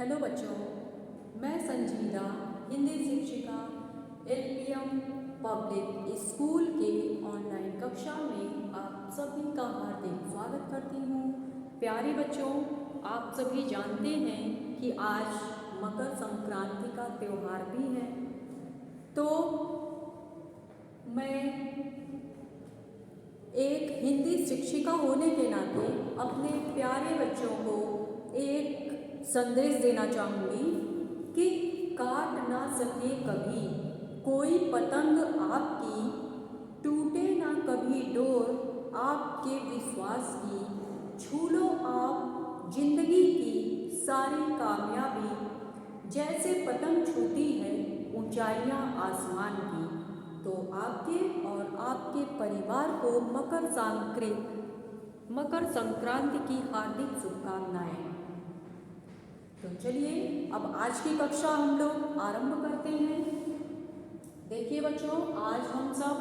Hello बच्चों, मैं संजीदा हिंदी शिक्षिका एलपीएम पब्लिक स्कूल के ऑनलाइन कक्षा में आप सभी का हार्दिक स्वागत करती हूँ। प्यारे बच्चों, आप सभी जानते हैं कि आज मकर संक्रांति का त्यौहार भी है, तो मैं एक हिंदी शिक्षिका होने के नाते अपने प्यारे बच्चों को एक संदेश देना चाहूँगी कि काट ना सके कभी कोई पतंग आपकी, टूटे ना कभी डोर आपके विश्वास की, छू लो आप जिंदगी की सारी कामयाबी, जैसे पतंग छूती है ऊंचाइयां आसमान की। तो आपके और आपके परिवार को मकर संक्रांति की हार्दिक शुभकामनाएं। तो चलिए अब आज की कक्षा हम लोग आरंभ करते हैं। देखिए बच्चों, आज हम सब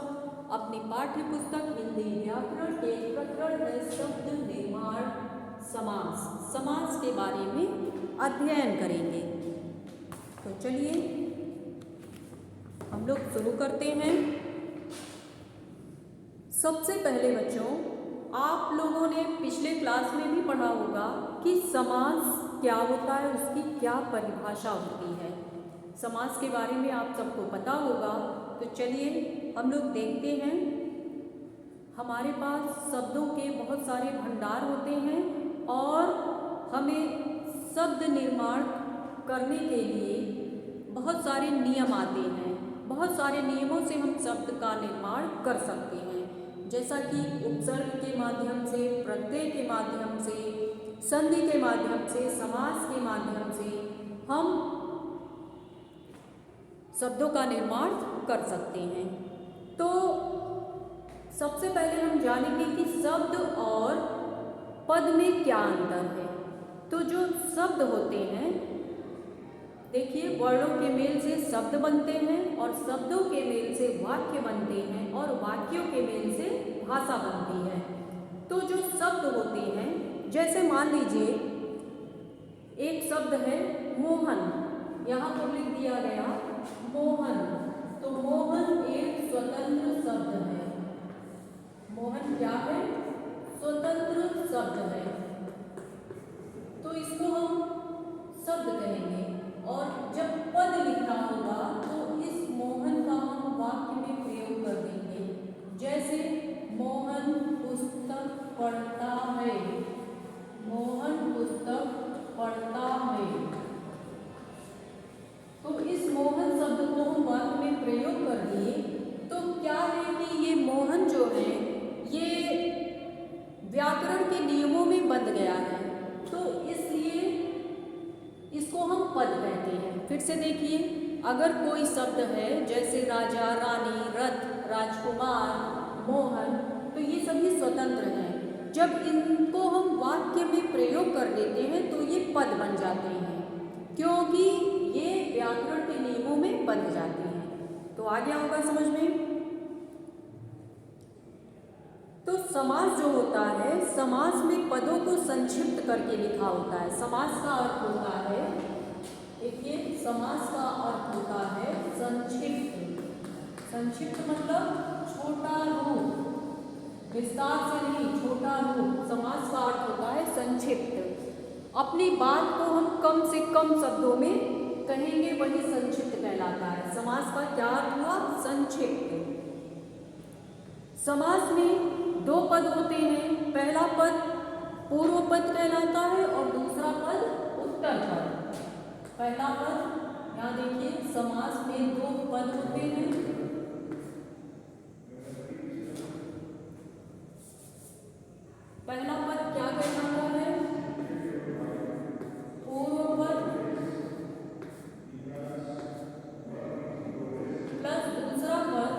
अपनी पाठ्य पुस्तक हिंदी व्याकरण के प्रकरण है शब्द निर्माण समास के बारे में अध्ययन करेंगे। तो चलिए हम लोग शुरू करते हैं। सबसे पहले बच्चों, आप लोगों ने पिछले क्लास में भी पढ़ा होगा कि समास क्या होता है, उसकी क्या परिभाषा होती है। समास के बारे में आप सबको पता होगा। तो चलिए हम लोग देखते हैं। हमारे पास शब्दों के बहुत सारे भंडार होते हैं और हमें शब्द निर्माण करने के लिए बहुत सारे नियम आते हैं। बहुत सारे नियमों से हम शब्द का निर्माण कर सकते हैं, जैसा कि उपसर्ग के माध्यम से, प्रत्यय के माध्यम से, संधि के माध्यम से, समास के माध्यम से हम शब्दों का निर्माण कर सकते हैं। तो सबसे पहले हम जानेंगे कि शब्द और पद में क्या अंतर है। तो जो शब्द होते हैं, देखिए, वर्णों के मेल से शब्द बनते हैं और शब्दों के मेल से वाक्य बनते हैं और वाक्यों के मेल से भाषा बनती है। तो जो शब्द होते हैं, जैसे मान लीजिए एक शब्द है मोहन, यहाँ पर लिख दिया गया मोहन। तो मोहन एक स्वतंत्र शब्द है। मोहन क्या है? स्वतंत्र शब्द है। तो इसको हम शब्द कहेंगे। और जब पद लिखना होगा तो इस मोहन का हम वाक्य में प्रयोग कर देंगे। जैसे मोहन पुस्तक पढ़ता है। मोहन पुस्तक पढ़ता है। तो इस मोहन शब्द को हम वाक्य में प्रयोग कर दिए। तो क्या है कि ये मोहन जो है ये व्याकरण के नियमों में बंध गया है, तो इसलिए इसको हम पद कहते हैं। फिर से देखिए, अगर कोई शब्द है जैसे राजा, रानी, रथ, राजकुमार, मोहन, तो ये सभी स्वतंत्र हैं। जब इनको हम वाक्य में प्रयोग कर देते हैं तो ये पद बन जाते हैं, क्योंकि ये व्याकरण के नियमों में बंध जाते हैं। तो आ गया होगा समझ में। तो समास जो होता है, समास में पदों को संक्षिप्त करके लिखा होता है। समास का अर्थ होता है, देखिए, समास का अर्थ होता है संक्षिप्त। संक्षिप्त मतलब छोटा रूप, विस्तार से नहीं, छोटा रूप। समास का अर्थ होता है संक्षिप्त। अपनी बात को हम कम से कम शब्दों में कहेंगे, वही संक्षिप्त कहलाता है। समास का क्या अर्थ हुआ? संक्षिप्त। समास में दो पद होते हैं। पहला पद पूर्व पद कहलाता है और दूसरा पद उत्तर पद। पहला पद, यहाँ देखिए, समास में दो पद होते हैं। पहला पद क्या कहलाता है? पूर्व पद प्लस दूसरा पद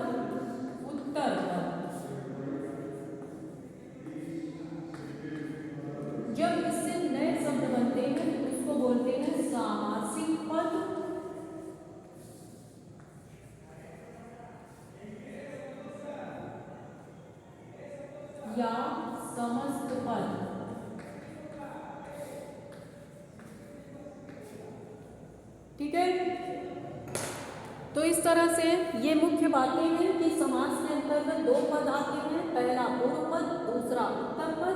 उत्तर पद। जब इससे नए शब्द बनते हैं तो उसको बोलते हैं सामासिक पद या समस्त पद। ठीक है। तो इस तरह से ये मुख्य बातें हैं कि समास के अंतर्गत दो पद आते हैं, पहला पूर्व पद, दूसरा उत्तर पद,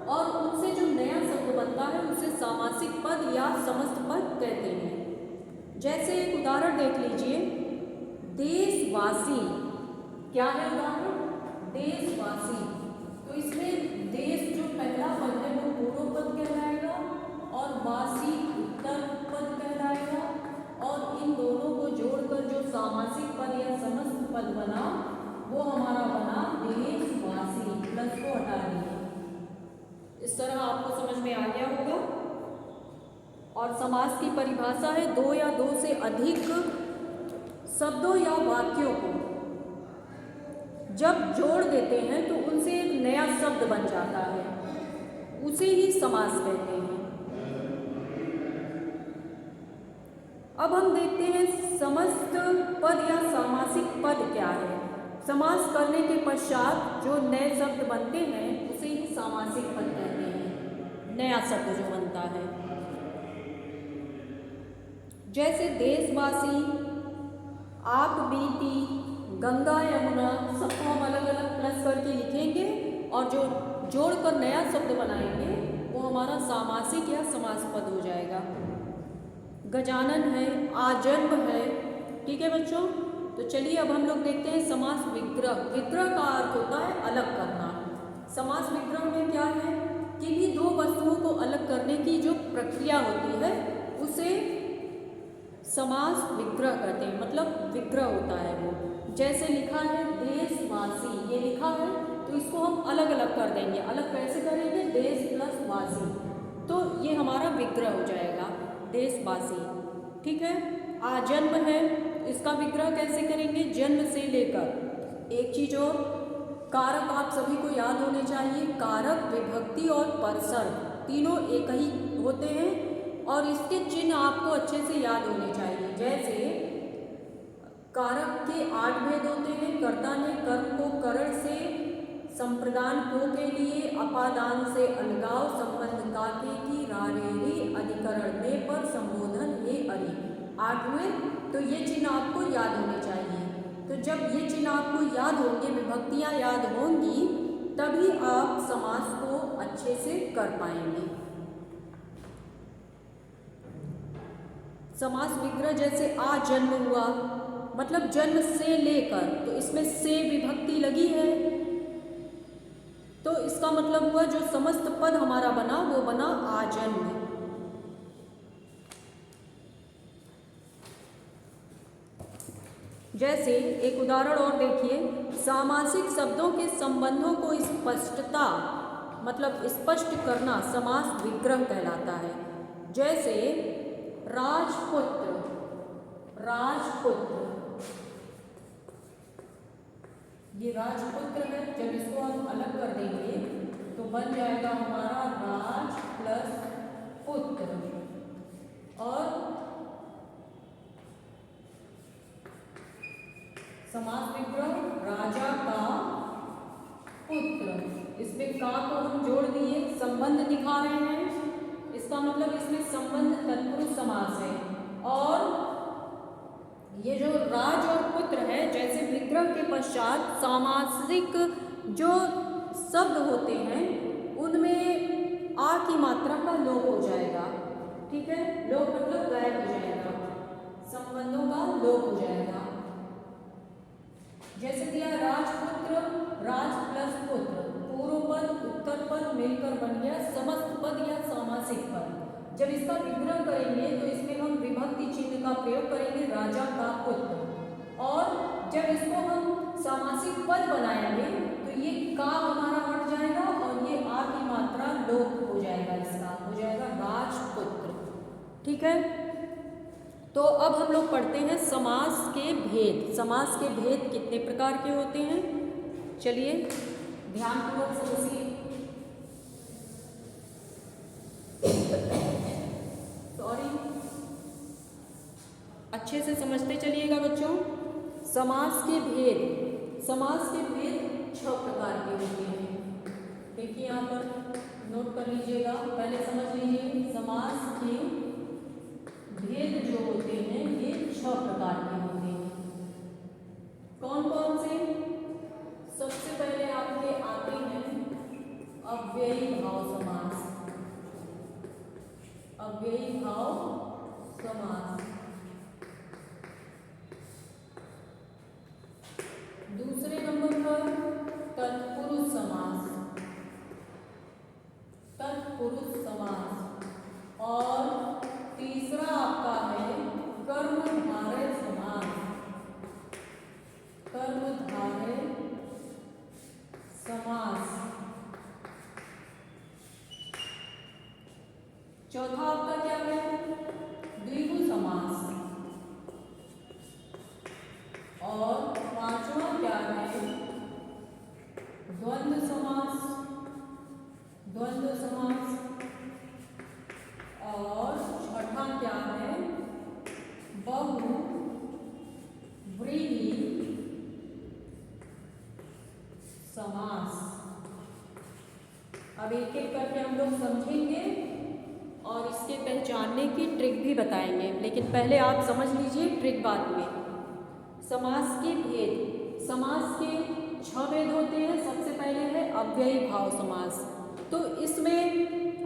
और उनसे जो नया शब्द बनता है उसे सामासिक पद या समस्त पद कहते हैं। जैसे एक उदाहरण देख लीजिए, देशवासी, क्या है उदाहरण? देशवासी। तो इसमें देश जो पहला पद है वो पूर्व पद कहलाएगा और वासी उत्तर पद कहलाएगा, और इन दोनों को जोड़कर जो सामासिक पद या समस्त पद बना वो हमारा बना देशवासी। प्लस को हटा दीजिए। इस तरह आपको समझ में आ गया होगा। और समास की परिभाषा है दो या दो से अधिक शब्दों या वाक्यों को जब जोड़ देते हैं तो उनसे एक नया शब्द बन जाता है, उसे ही समास कहते हैं। अब हम देखते हैं समस्त पद या सामासिक पद क्या है। समास करने के पश्चात जो नए शब्द बनते हैं उसे ही सामासिक पद कहते हैं, नया शब्द जो बनता है। जैसे देशवासी, आप बीती, गंगा यमुना, सबको हम अलग अलग प्लस करके लिखेंगे और जो जोड़कर नया शब्द बनाएंगे वो हमारा सामासिक या समास पद हो जाएगा। गजानन है, आजन्म है। ठीक है बच्चों, तो चलिए अब हम लोग देखते हैं समास विग्रह। विग्रह का अर्थ होता है अलग करना। समास विग्रह में क्या है, किन्हीं दो वस्तुओं को अलग करने की जो प्रक्रिया होती है उसे समास विग्रह कहते हैं, मतलब विग्रह होता है वो। जैसे लिखा है देशवासी, ये लिखा है तो इसको हम अलग अलग कर देंगे। अलग कैसे करेंगे? देश प्लस वासी, तो ये हमारा विग्रह हो जाएगा देशवासी। ठीक है। आजन्म है, इसका विग्रह कैसे करेंगे? जन्म से लेकर। एक चीज और, कारक आप सभी को याद होने चाहिए। कारक, विभक्ति और परसर्ग तीनों एक ही होते हैं और इसके चिन्ह आपको अच्छे से याद होने चाहिए। जैसे कारक के 8 भेद होते हैं। कर्ता ने कर्म को करण से संप्रदान को के लिए, अपादान से अलगाव, संबंध काके की रारेरी, अधिकरण में पर संबोधन हे अरि। 8 हुए, तो ये चिन्ह आपको याद होने चाहिए। तो जब ये चिन्ह आपको याद होंगे, विभक्तियां याद होंगी, तभी आप समास को अच्छे से कर पाएंगे। समास विग्रह जैसे आ जन्म हुआ, मतलब जन्म से लेकर, तो इसमें से विभक्ति लगी है, तो इसका मतलब हुआ जो समस्त पद हमारा बना वो बना आजन्म। जैसे एक उदाहरण और देखिए, सामासिक शब्दों के संबंधों को स्पष्टता मतलब स्पष्ट करना समास विग्रह कहलाता है। जैसे राजपुत्र, राजपुत्र, ये राजपुत्र है। जब इसको हम अलग कर देंगे तो बन जाएगा हमारा राज प्लस पुत्र, और समास विग्रह राजा का पुत्र। इसमें का को हम जोड़ दिए, संबंध दिखा रहे हैं, इसका मतलब इसमें संबंध तत्पुरुष समास है। और ये जो राज और पुत्र है, जैसे विग्रह के पश्चात सामासिक जो शब्द होते हैं उनमें आ की मात्रा का लोप हो जाएगा। ठीक है, लोप मतलब गायब हो जाएगा, संबंधों का लोप हो जाएगा। जैसे दिया राजपुत्र, राज प्लस पुत्र, पूर्व पद उत्तर पद मिलकर बन गया समस्त पद या सामासिक पद। जब इसका विग्रह करेंगे तो इसमें हम विभक्ति चिन्ह का प्रयोग करेंगे, राजा का पुत्र, और जब इसको हम सामासिक पद बनाएंगे तो ये का हमारा हट जाएगा और ये आ की मात्रा लोप हो जाएगा, इसका हो जाएगा राजपुत्र। ठीक है, तो अब हम लोग पढ़ते हैं समास के भेद। समास के भेद कितने प्रकार के होते हैं, चलिए ध्यानपूर्वक समझिए। अच्छे से समझते चलिएगा बच्चों। समास के भेद, समास के भेद 6 प्रकार के होते हैं। देखिए यहाँ पर नोट कर लीजिएगा, पहले समझ लीजिए समास के भेद जो होते हैं अव्ययी भाव समास। दूसरे नंबर पर तत्पुरुष समास, तत्पुरुष समास। और तीसरा आपका है कर्मधारय समास, कर्मधारय समास। चौथा आपका क्या है? द्विगु समास। और पांचवा क्या है? द्वंद्व समास, द्वंद्व समास। और छठा क्या है? बहुव्रीहि समास। अब एक एक करके हम लोग समझेंगे और इसके पहचानने की ट्रिक भी बताएंगे, लेकिन पहले आप समझ लीजिए ट्रिक बाद में। समास के भेद, समास के 6 भेद होते हैं। सबसे पहले है अव्ययी भाव समास। तो इसमें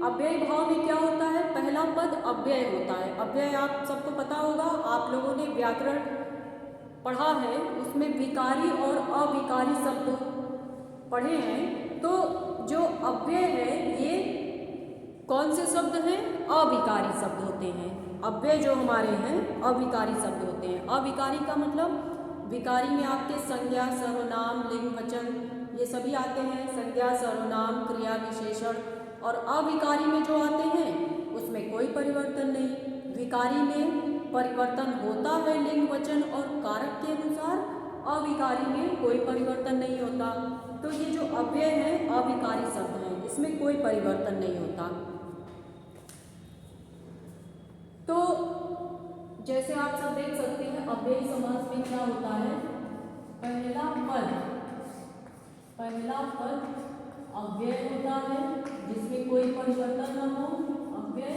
अव्ययी भाव में क्या होता है? पहला पद अव्यय होता है। अव्यय आप सबको पता होगा, आप लोगों ने व्याकरण पढ़ा है, उसमें विकारी और अविकारी शब्द पढ़े हैं। तो जो अव्यय है ये कौन से शब्द हैं? अविकारी शब्द होते हैं। अव्यय जो हमारे हैं अविकारी शब्द होते हैं। अविकारी का मतलब, विकारी में आपके संज्ञा, सर्वनाम, लिंग, वचन ये सभी आते हैं। संज्ञा, सर्वनाम, क्रिया, विशेषण। और अविकारी में जो आते हैं उसमें कोई परिवर्तन नहीं। विकारी में परिवर्तन होता है लिंग, वचन और कारक के अनुसार, अविकारी में कोई परिवर्तन नहीं होता। तो ये जो अव्यय हैं अविकारी शब्द हैं, इसमें कोई परिवर्तन नहीं होता। तो जैसे आप सब देख सकते हैं अव्ययी समास में क्या होता है? पहला पद अव्यय होता है जिसमें कोई परिवर्तन न हो, अव्यय।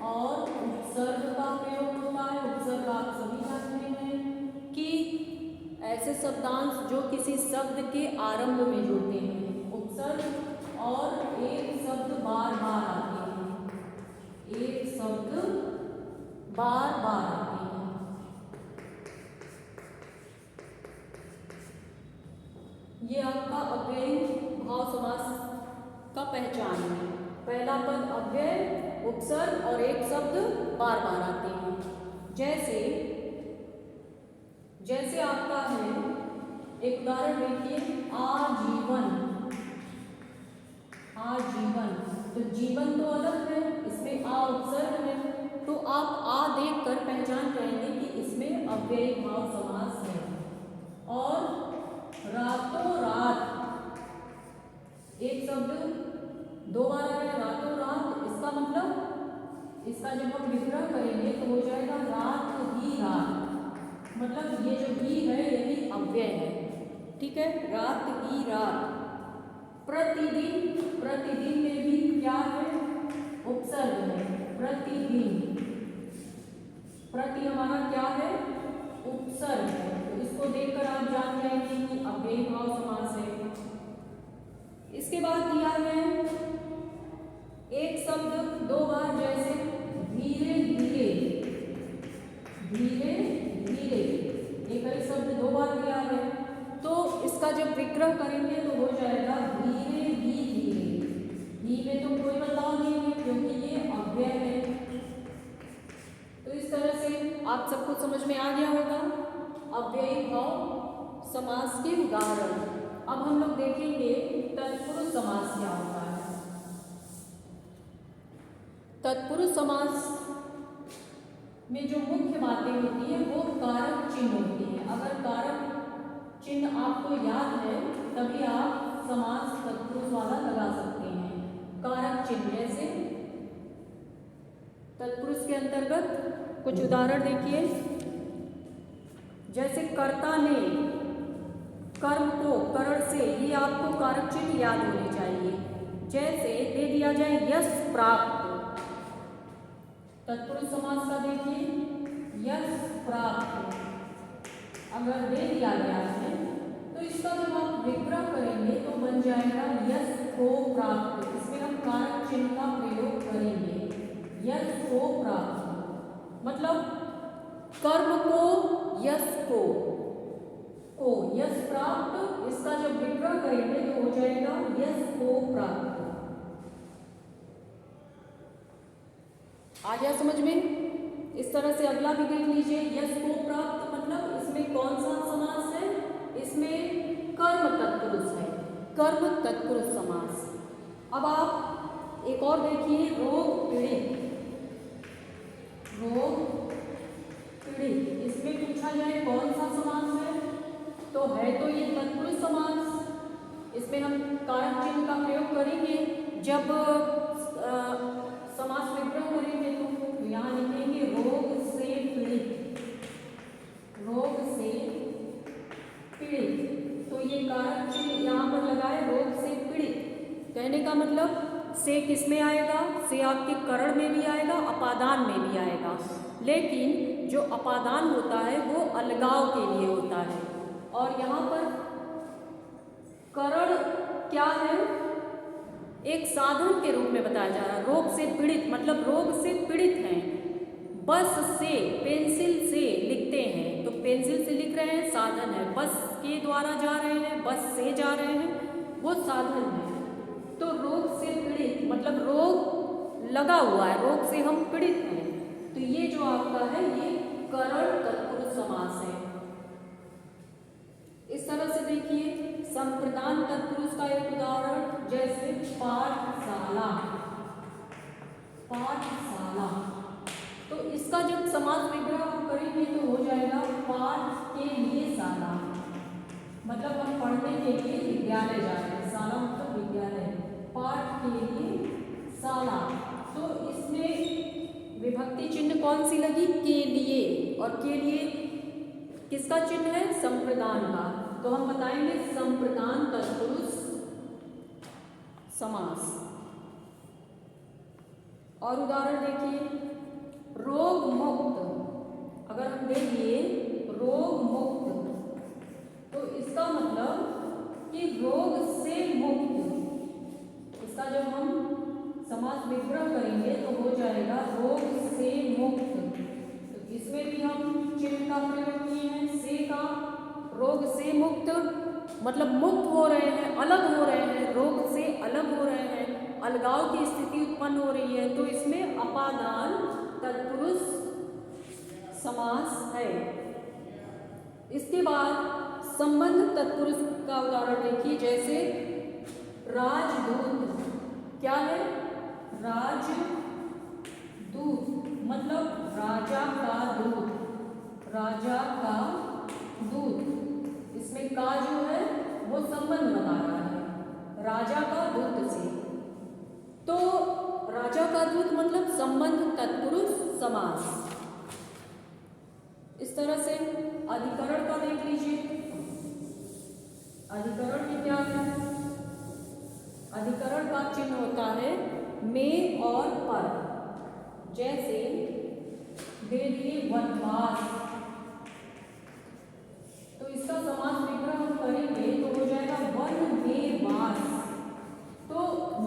और उपसर्ग का प्रयोग होता है। उपसर्ग आप सभी जानते हैं कि ऐसे शब्दांश जो किसी शब्द के आरंभ में जुड़ते हैं, उपसर्ग। और एक शब्द बार बार आते हैं, एक शब्द बार बार आते हैं। ये आपका अव्ययी भाव समास का पहचान है। पहला पद अव्यय, उपसर्ग और एक शब्द बार बार आते हैं। जैसे आपका है, एक उदाहरण देखिए, आजीवन। आजीवन, तो जीवन तो अलग है, इसमें आ उपसर्ग है। तो आप आ देख कर पहचान जाएंगे कि इसमें अव्ययी भाव समास है। और रातों रात, एक शब्द 2 बार आया, रातों रात। इसका मतलब, इसका जब हम विग्रह करेंगे तो हो जाएगा रात ही रात। मतलब ये जो ही है यही अव्यय है, ठीक है? रात ही रात। प्रतिदिन, प्रतिदिन में भी क्या है? उपसर्ग है। प्रतिदिन, प्रति हमारा क्या है? उपसर्ग है। तो इसको देखकर आप जान जाएंगे कि अव्ययी भाव समास है। इसके बाद दिया है एक शब्द 2 बार, जैसे धीरे धीरे, धीरे धीरे। एक ही शब्द 2 बार दिया है, तो इसका जब विग्रह करेंगे तो हो जाएगा धीरे ही धीरे। ही में तो कोई बदलाव नहीं है क्योंकि ये अव्यय है। तो इस तरह से आप सबको समझ में आ गया होगा अव्ययी भाव समास के उदाहरण। अब हम लोग देखेंगे तत्पुरुष समास क्या होता है। तत्पुरुष समास में जो मुख्य बातें होती है वो कारक चिन्ह होती है। अगर कारक चिन्ह आपको याद है तभी आप समास तत्पुरुष वाला लगा सकते हैं। कारक चिन्ह जैसे तत्पुरुष के अंतर्गत कुछ उदाहरण देखिए, जैसे कर्ता ने कर्म को करण से, ये आपको कारक चिन्ह याद होने चाहिए। जैसे दे दिया जाए यश प्राप्त, तत्पुरुष समास का देखिए, यश प्राप्त अगर दे दिया गया है तो इसका जब आप विग्रह करेंगे तो बन जाएगा यश को प्राप्त। इसमें हम कारक चिन्ह का प्रयोग करेंगे। यश को प्राप्त, मतलब कर्म को यश को यश प्राप्त, इसका जब विग्रह करेंगे तो हो जाएगा यश को प्राप्त। आ गया समझ में? इस तरह से अगला भी देख लीजिए, यश को प्राप्त मतलब इसमें कौन सा समास है? इसमें कर्म तत्पुरुष है, कर्म तत्पुरुष समास। अब आप एक और देखिए, रोग पीड़ित, रोग पीड़ित, इसमें पूछा जाए कौन सा समास है, तो है तो ये तत्पुरुष समास। इसमें हम कारक चिन्ह का प्रयोग करेंगे जब समास विग्रह करेंगे, तो यहाँ लिखेंगे रोग से पीड़ित, रोग से पीड़ित, तो ये कारक चिन्ह यहाँ पर लगाए, रोग से पीड़ित। कहने का मतलब से किस में आएगा? से आपके करण में भी आएगा, अपादान में भी आएगा, लेकिन जो अपादान होता है वो अलगाव के लिए होता है, और यहाँ पर करण क्या है? एक साधन के रूप में बताया जा रहा है। रोग से पीड़ित मतलब रोग से पीड़ित हैं, बस से, पेंसिल से लिखते हैं, तो पेंसिल से लिख रहे हैं, साधन है, बस के द्वारा जा रहे हैं, बस से जा रहे हैं, वो साधन है। तो रोग से पीड़ित मतलब रोग लगा हुआ है, रोग से हम पीड़ित हैं, तो ये जो आपका है ये करण तत्पुरुष समास है। इस तरह से देखिए, संप्रदान तत्पुरुष का एक उदाहरण, जैसे पाठशाला, पाठशाला, तो इसका जब समास विग्रह करेंगे तो हो जाएगा पाठ के लिए शाला, मतलब हम पढ़ने के लिए विद्यालय जा रहे हैं, शाला मतलब विद्यालय, पाठ के लिए शाला, तो इसमें विभक्ति चिन्ह कौन सी लगी? के लिए, और के लिए किसका चिन्ह है? संप्रदान का, तो हम बताएंगे संप्रदान तत्पुरुष समास। और उदाहरण देखिए, रोग मुक्त, अगर हम देखिए रोग मुक्त, तो इसका मतलब कि रोग से मुक्त, इसका जब हम समास विग्रह करेंगे तो हो जाएगा रोग से मुक्त, तो इसमें भी हम चिन्ह का प्रयोग किए हैं, से का, रोग से मुक्त मतलब मुक्त हो रहे हैं, अलग हो रहे हैं, रोग से अलग हो रहे हैं, अलगाव की स्थिति उत्पन्न हो रही है, तो इसमें अपादान तत्पुरुष समास है। इसके बाद संबंध तत्पुरुष का उदाहरण देखिए, जैसे राजदूत, क्या है? राजदूत मतलब राजा का दूत, राजा का दूत, इसमें का जो है वो संबंध बता रहा है राजा का दूत से, तो राजा का दूत मतलब संबंध तत्पुरुष समास। इस तरह से अधिकरण का देख लीजिए, अधिकरण में क्या है? अधिकरण का चिन्ह होता है में और पर, जैसे दे दिए वनवास, तो इसका समास विग्रह हम करेंगे तो हो जाएगा वन में वास, तो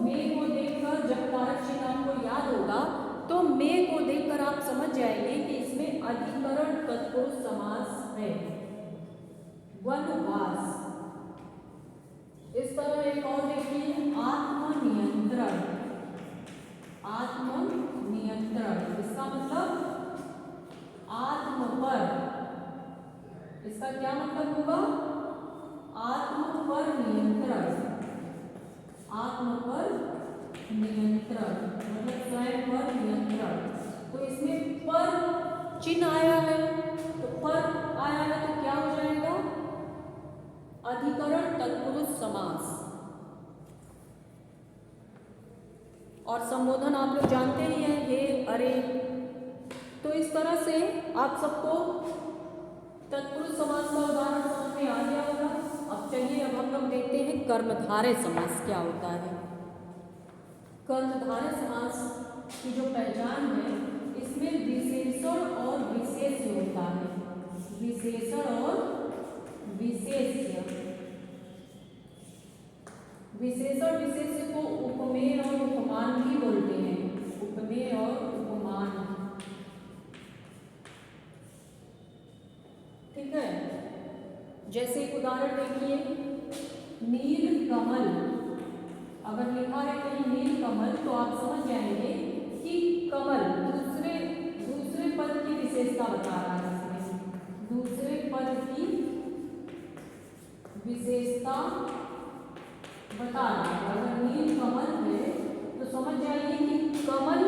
में को देखकर जब कारक चिन्ह आपको याद होगा तो में को देखकर आप समझ जाएंगे कि इसमें अधिकरण तत्पुरुष समास है, वनवास। इस तरह एक और देखिए, आत्मनियंत्रण, आत्मनियंत्रण, इसका मतलब आत्म पर, इसका क्या मतलब होगा? आत्म पर नियंत्रण, आत्म पर नियंत्रण मतलब स्वयं पर नियंत्रण, तो इसमें पर चिन्ह आया है, तो पर आया है तो क्या हो जाएगा? अधिकरण तत्पुरुष समास। और संबोधन आप लोग जानते ही हैं, हे, अरे, तो इस तरह से आप सबको तत्पुरुष समास का उदाहरण समझ में आ गया होगा। अब चलिए अब हम लोग देखते हैं कर्मधारय समास क्या होता है। कर्मधारय समास की जो पहचान है, इसमें विशेषण और विशेष्य होता है, विशेषण और विशेष्य। विशेषण विशेष्य को उपमेय और उपमान भी बोलते हैं, उपमेय और शोभमान, ठीक है। जैसे एक उदाहरण देखिए, नील कमल, अगर लिखा है कहीं नील कमल तो आप समझ जाएंगे कि कमल दूसरे पद की विशेषता बता रहा है, इसमें दूसरे पद की विशेषता बता रहा है। अगर नील कमल है तो समझ जाइए कि कमल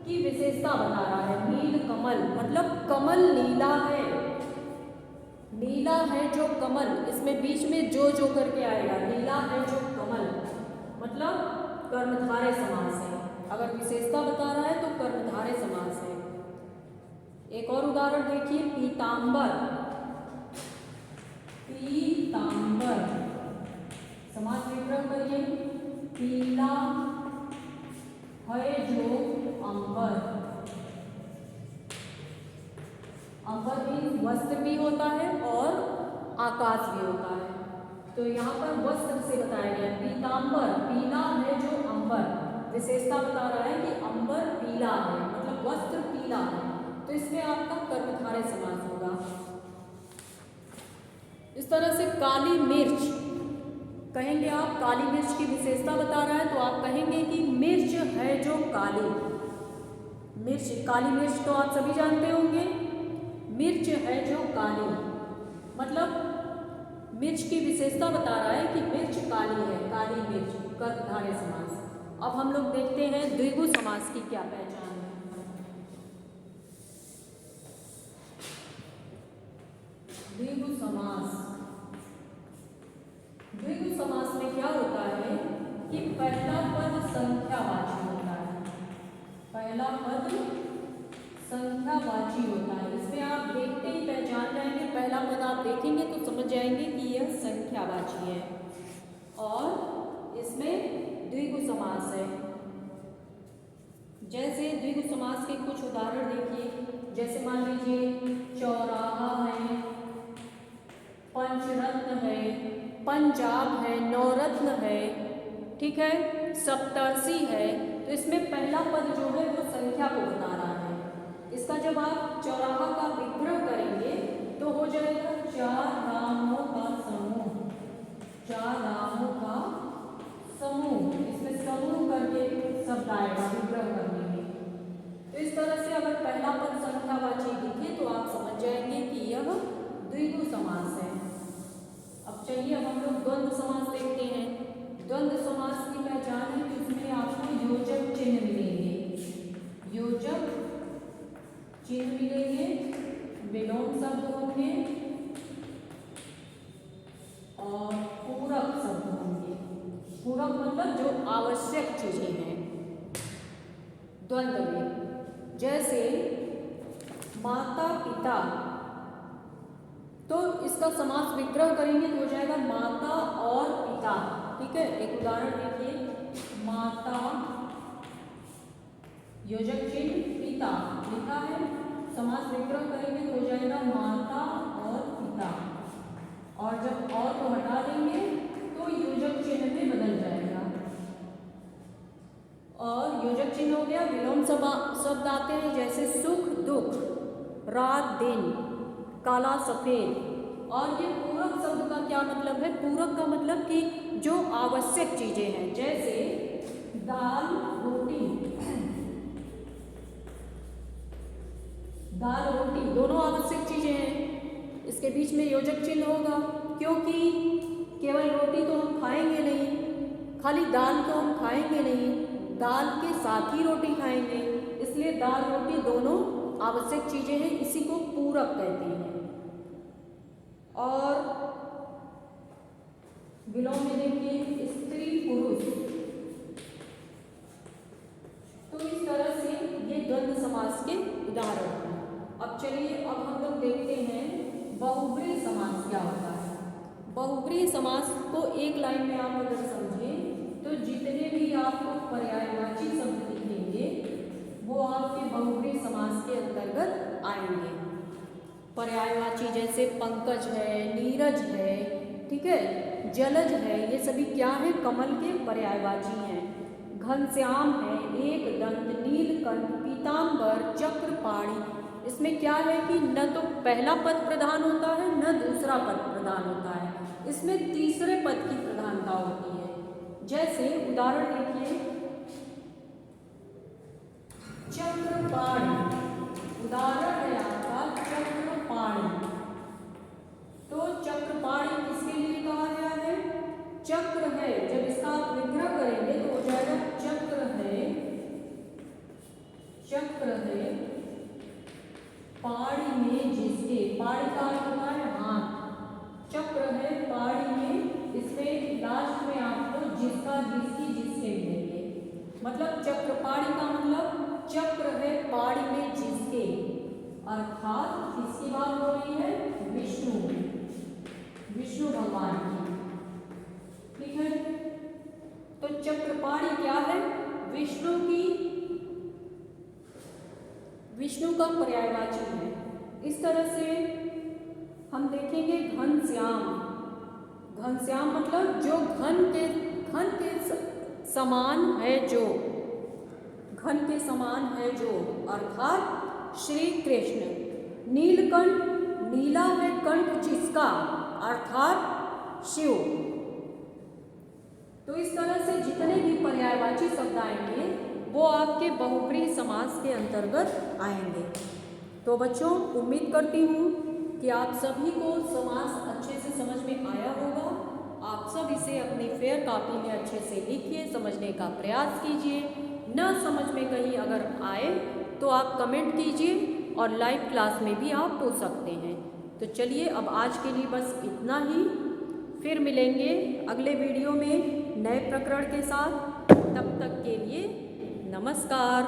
की विशेषता बता रहा है। नील कमल मतलब कमल नीला है, नीला है जो कमल, इसमें बीच में जो करके आएगा, नीला है जो कमल मतलब कर्मधारय समास है। अगर विशेषता बता रहा है तो कर्मधारय समास है। एक और उदाहरण देखिए, पीतांबर, पीतांबर समास विग्रह करिए, पीला है जो अंबर, अंबर भी वस्त्र भी होता है और आकाश भी होता है। तो यहाँ पर वस्त्र से बताया गया, पीतांबर पीला है जो अंबर, विशेषता बता रहा है कि अंबर पीला है मतलब वस्त्र पीला है, तो इसमें आपका कर्मधारय समास होगा। इस तरह से काली मिर्च कहेंगे आप, काली मिर्च की विशेषता बता रहा है तो आप कहेंगे कि मिर्च है जो काली, मिर्च, काली मिर्च तो आप सभी जानते होंगे, मिर्च है जो काली मतलब मिर्च की विशेषता बता रहा है कि मिर्च काली है, काली मिर्च, कर्मधारय समास। अब हम लोग देखते हैं द्विगु समास की क्या पहचान है। द्विगु समास, द्विगु समास में क्या होता है कि पहला पद संख्यावाची होता है, पहला पद संख्यावाची होता है। इसमें आप देखते ही पहचान जाएंगे, पहला पद आप देखेंगे तो समझ जाएंगे कि यह संख्यावाची है और इसमें द्विगु समास है। जैसे द्विगु समास के कुछ उदाहरण देखिए, जैसे मान लीजिए चौराहा है, पंचरत्न है, पंजाब है, नवरत्न है, ठीक है, सप्तर्षि है। तो इसमें पहला पद जो है वो संख्या को बता रहा है। इसका जब आप चौराहा का विग्रह करेंगे तो हो जाएगा चार रामों का समूह, चार रामों का समूह, इसमें समूह करके शब्द आएगा विग्रह करने में। तो इस तरह से अगर पहला पद संख्यावाची दिखे तो आप समझ जाएंगे कि यह द्विगु समास है। अब चलिए अब हम लोग द्वंद्व समास देखते हैं। द्वंद्व समास की पहचान है कि उसमें आपको योजक चिन्ह मिलेंगे, योजक चिन्ह मिलेंगे, विलोम शब्द होंगे और पूरक शब्द होंगे। पूरक मतलब जो आवश्यक चीजें हैं द्वंद्व में, जैसे माता पिता, तो इसका समास विग्रह करेंगे तो हो जाएगा माता और पिता, ठीक है। एक उदाहरण देखिए, माता योजक चिन्ह पिता लिखा है, समास विग्रह करेंगे तो हो जाएगा माता और पिता, और जब और को हटा देंगे तो योजक चिन्ह में बदल जाएगा। और योजक चिन्ह हो गया, विलोम शब्द आते हैं जैसे सुख दुख, रात दिन, काला सफेद। और ये पूरक शब्द का क्या मतलब है? पूरक का मतलब कि जो आवश्यक चीजें हैं, जैसे दाल रोटी, दाल रोटी दोनों आवश्यक चीजें हैं, इसके बीच में योजक चिन्ह होगा, क्योंकि केवल रोटी तो हम खाएंगे नहीं, खाली दाल तो हम खाएंगे नहीं, दाल के साथ ही रोटी खाएंगे, इसलिए दाल रोटी दोनों आवश्यक चीजें हैं, इसी को पूरक कहते हैं। और विलोम में देखिए स्त्री पुरुष, तो इस तरह से ये द्वंद्व समास के उदाहरण हैं। अब चलिए अब हम लोग देखते हैं बहुब्रीहि समास क्या होता है। बहुब्रीहि समास को एक लाइन में आप अगर समझें तो जितने भी आपको पर्यायवाची शब्द दिखेंगे वो आपके बहुब्रीहि समास के अंतर्गत आएंगे। पर्यायवाची जैसे पंकज है, नीरज है, ठीक है, जलज है, ये सभी क्या है? कमल के पर्यायवाची हैं। घनश्याम है, एक दंत, नीलकंठ, पीताम्बर, चक्रपाणी। इसमें क्या है कि न तो पहला पद प्रधान होता है न दूसरा पद प्रधान होता है, इसमें तीसरे पद की प्रधानता होती है। जैसे उदाहरण देखिए, चक्रपाणी, उदाहरण है आपका चक्रपाणी। तो चक्रपाणी किसके लिए कहा गया है? चक्र है, जब इसका आप विग्रह करेंगे तो हो जाएगा चक्र है, चक्र है पाड़ी में जिसके, पाड़ी का अर्थ होता है हाथ, चक्र है पाड़ी में, इसमें लास्ट में आपको जिसका, जिसकी, जिसके मिलेंगे। मतलब चक्रपाणी का मतलब चक्र है पाड़ी में जिसके, अर्थात किसकी बात हो रही है? विष्णु, विष्णु भगवान की। ठीक है, तो चक्रपाणी क्या है? विष्णु की, विष्णु का पर्यायवाची है। इस तरह से हम देखेंगे घनश्याम, घनश्याम मतलब जो घन के समान है, जो घन के समान है जो, अर्थात श्री कृष्ण। नीलकंठ, नीला है कंठ जिसका, अर्थात शिव। तो इस तरह से जितने भी पर्यायवाची शब्द आएंगे वो आपके बहुब्रीहि समास के अंतर्गत आएंगे। तो बच्चों, उम्मीद करती हूँ कि आप सभी को समास अच्छे से समझ में आया होगा। आप सब इसे अपनी फेयर कॉपी में अच्छे से लिखिए, समझने का प्रयास कीजिए। न समझ में कहीं अगर आए तो आप कमेंट कीजिए और लाइव क्लास में भी आप पूछ सकते हैं। तो चलिए, अब आज के लिए बस इतना ही। फिर मिलेंगे अगले वीडियो में नए प्रकरण के साथ। तब तक के लिए नमस्कार।